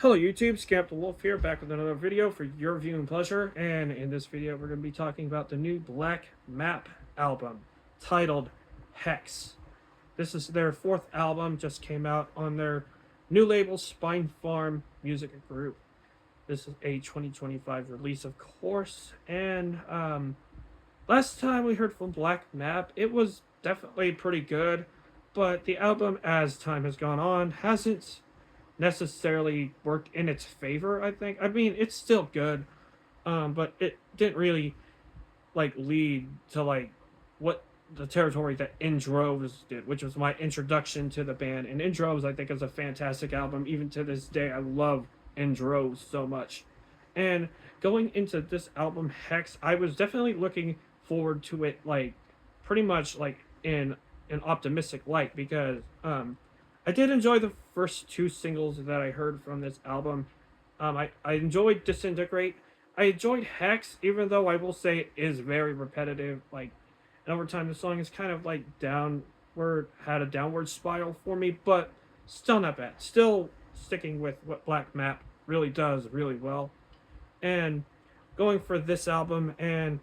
Hello YouTube, Scamp the Wolf here, back with another video for your viewing pleasure. And in this video, we're going to be talking about the new Black Map album titled Hex. This is their fourth album, just came out on their new label, Spine Farm Music Group. This is a 2025 release, of course. And last time we heard from Black Map, it was definitely pretty good, but the album, as time has gone on, hasn't necessarily worked in its favor, I think. I mean, it's still good, but it didn't really lead to what the territory that In Droves did, which was my introduction to the band. And In Droves, I think, is a fantastic album. Even to this day, I love In Droves so much. And going into this album, Hex, I was definitely looking forward to it, pretty much in an optimistic light, because I did enjoy the first two singles that I heard from this album. I enjoyed Disintegrate. I enjoyed Hex, even though I will say it is very repetitive. And over time, the song is kind of had a downward spiral for me, but still not bad. Still sticking with what Black Map really does really well. And going for this album, and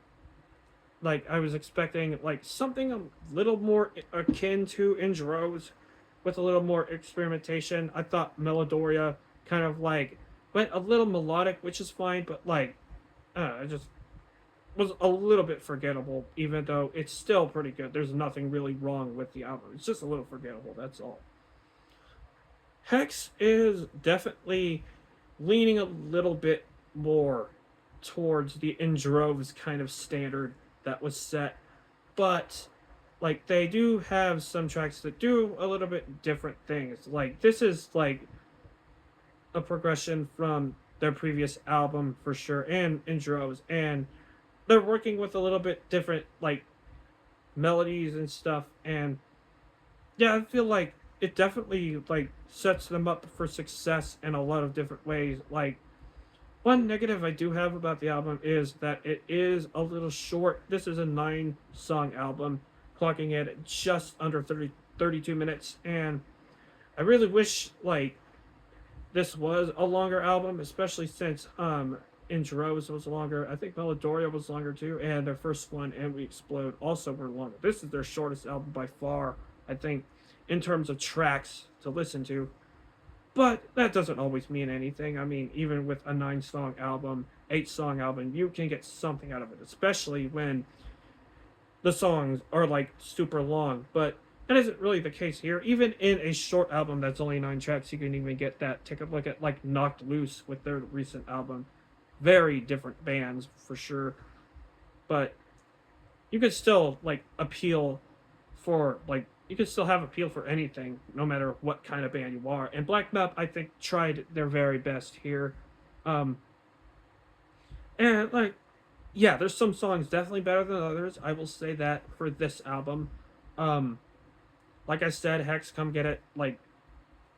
I was expecting something a little more akin to In Droves, with a little more experimentation. I thought Melodoria kind of went a little melodic, which is fine, but it just was a little bit forgettable, even though it's still pretty good. There's nothing really wrong with the album. It's just a little forgettable, that's all. Hex is definitely leaning a little bit more towards the In Droves kind of standard that was set, but they do have some tracks that do a little bit different things. This is a progression from their previous album for sure, and In Droves, and they're working with a little bit different melodies and stuff. And yeah, I feel like it definitely sets them up for success in a lot of different ways. One negative I do have about the album is that it is a little short. This is a 9-song album, clocking it at just under 32 minutes. And I really wish this was a longer album, especially since In Droves was longer. I think Melodoria was longer too, and their first one, And We Explode, also were longer. This is their shortest album by far, I think, in terms of tracks to listen to. But that doesn't always mean anything. I mean, even with a 9-song album, 8-song album, you can get something out of it, especially when the songs are super long. But that isn't really the case here. Even in a short album that's only 9 tracks, you can even get that. Take a look at Knocked Loose with their recent album. Very different bands for sure. But you could still appeal for you could still have appeal for anything, no matter what kind of band you are. And Black Map, I think, tried their very best here. Um, and yeah, there's some songs definitely better than others. I will say that for this album. Um, like I said, Hex, Come Get It,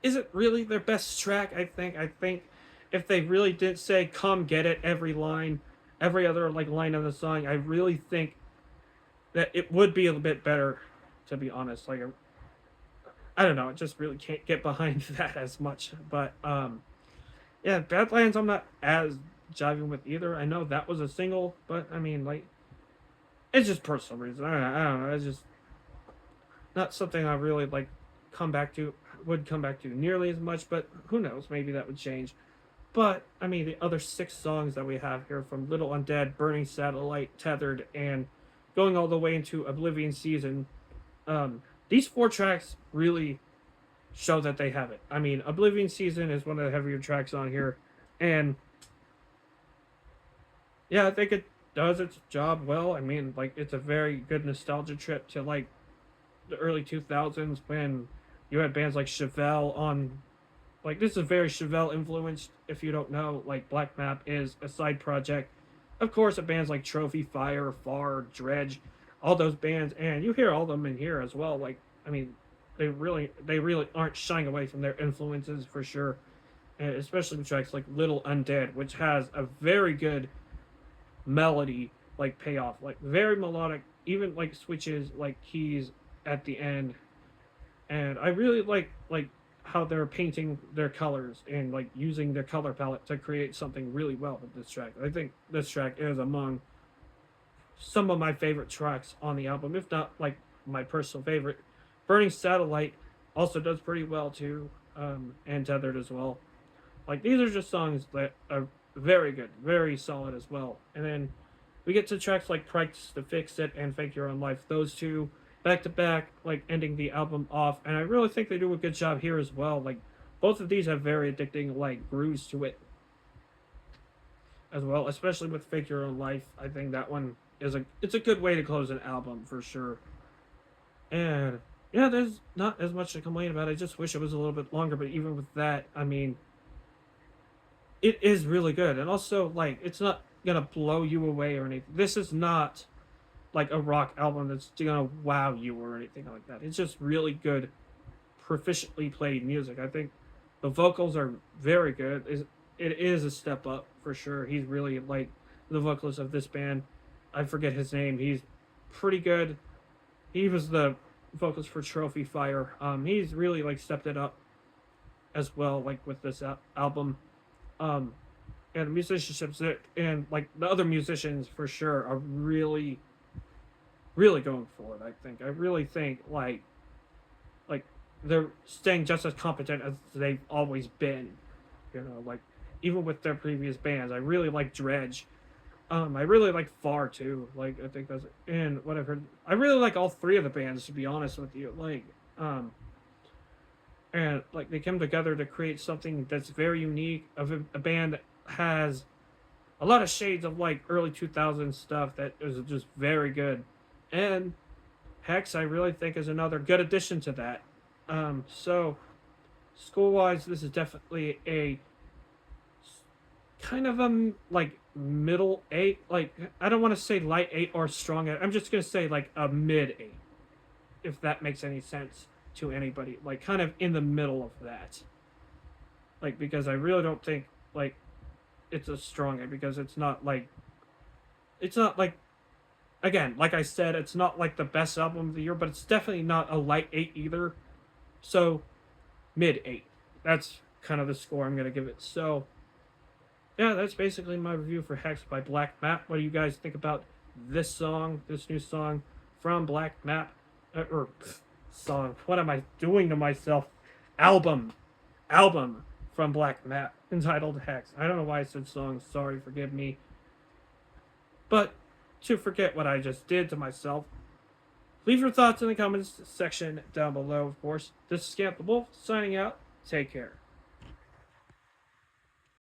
isn't really their best track. I think if they really did say "Come Get It" every line, every other line of the song, I really think that it would be a little bit better. To be honest, I don't know, I just really can't get behind that as much. But yeah, Badlands, I'm not as jiving with either. I know that was a single, but I mean, it's just personal reason. I don't know. It's just not something I really come back to would come back to nearly as much. But who knows? Maybe that would change. But I mean, the other 6 songs that we have here, from Little Undead, Burning Satellite, Tethered, and going all the way into Oblivion Season, these 4 tracks really show that they have it. I mean, Oblivion Season is one of the heavier tracks on here, and yeah, I think it does its job well. I mean, it's a very good nostalgia trip to the early 2000s, when you had bands like Chevelle on. This is very Chevelle influenced. If you don't know, Black Map is a side project, of course, of bands like Trophy, Fire, Far, Dredge, all those bands, and you hear all of them in here as well. I mean, they really aren't shying away from their influences for sure, and especially with tracks like Little Undead, which has a very good melody payoff, very melodic, even switches, keys at the end. And I really like how they're painting their colors and like using their color palette to create something really well with this track. I think this track is among some of my favorite tracks on the album, if not like my personal favorite. Burning Satellite also does pretty well too, and Tethered as well. Like these are just songs that are very good, very solid as well. And then we get to tracks like Price to Fix It and Fake Your Own Life. Those two back to back, like ending the album off. And I really think they do a good job here as well. Like both of these have very addicting like grooves to it as well, especially with Fake Your Own Life. I think that one is a good way to close an album for sure. And yeah, there's not as much to complain about. I just wish it was a little bit longer, but even with that, I mean, it is really good. And also, like, it's not gonna blow you away or anything. This is not like a rock album that's gonna wow you or anything like that. It's just really good, proficiently played music. I think the vocals are very good. It is a step up for sure. He's really like the vocalist of this band. I forget his name. He's pretty good. He was the vocalist for Trophy Fire. He's really like stepped it up as well, like with this album. Um, and musicianships and like the other musicians for sure are really, really going for it. I think. I really think like they're staying just as competent as they've always been. You know, like even with their previous bands. I really like Dredge. I really like Far too. Like I think that's and what I've heard. I really like all three of the bands to be honest with you. Um, and like they came together to create something that's very unique. Of a band that has a lot of shades of like early 2000s stuff that is just very good. And Hex, I really think is another good addition to that. So school wise, this is definitely a kind of like middle eight. Like I don't want to say light eight or strong eight. I'm just gonna say like a mid eight, if that makes any sense to anybody. Like kind of in the middle of that. Like because I really don't think like it's a strong eight because it's not like again like I said it's not like the best album of the year, but it's definitely not a light eight either. So mid eight. That's kind of the score I'm gonna give it. So yeah, that's basically my review for Hex by Black Map. What do you guys think about this song, this new song from Black Map? Song. What am I doing to myself? Album. Album from Black Map entitled Hex. I don't know why I said song. Sorry, forgive me. But to forget what I just did to myself, leave your thoughts in the comments section down below, of course. This is Scamp the Wolf signing out. Take care.